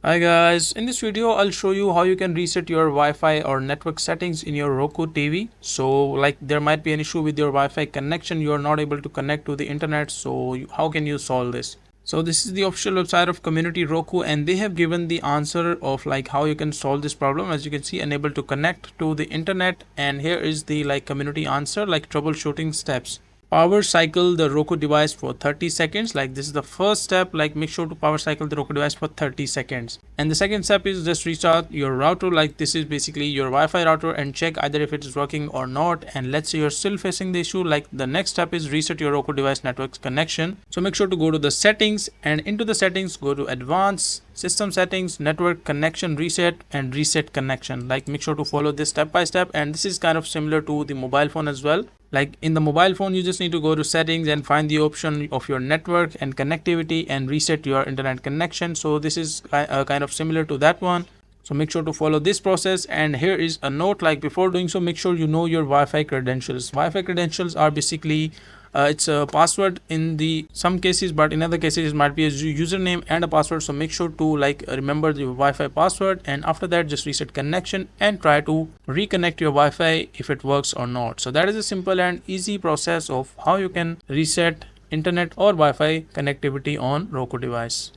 Hi guys, in this video I'll show you how you can reset your Wi-Fi or network settings in your Roku TV. So like there might be an issue with your Wi-Fi connection, you are not able to connect to the internet. So how can you solve this? So this is the official website of community Roku, and they have given the answer of like how you can solve this problem. As you can see, unable to connect to the internet, and here is the like community answer, like troubleshooting steps. Power cycle the Roku device for 30 seconds. Like this is the first step, like make sure to power cycle the Roku device for 30 seconds. And the second step is just restart your router. Like this is basically your Wi-Fi router, and check either if it is working or not. And let's say you're still facing the issue, like the next step is reset your Roku device network connection. So make sure to go to the settings, and into the settings go to advanced, system settings, network connection reset, and reset connection. Like make sure to follow this step by step, and this is kind of similar to the mobile phone as well. Like in the mobile phone, you just need to go to settings and find the option of your network and connectivity and reset your internet connection. So this is kind of similar to that one. So make sure to follow this process. And here is a note, like before doing so, make sure you know your Wi-Fi credentials. Wi-Fi credentials are basically it's a password in the some cases, but in other cases it might be a username and a password. So make sure to like remember the Wi-Fi password, and after that just reset connection and try to reconnect your Wi-Fi if it works or not. So that is a simple and easy process of how you can reset internet or Wi-Fi connectivity on Roku device.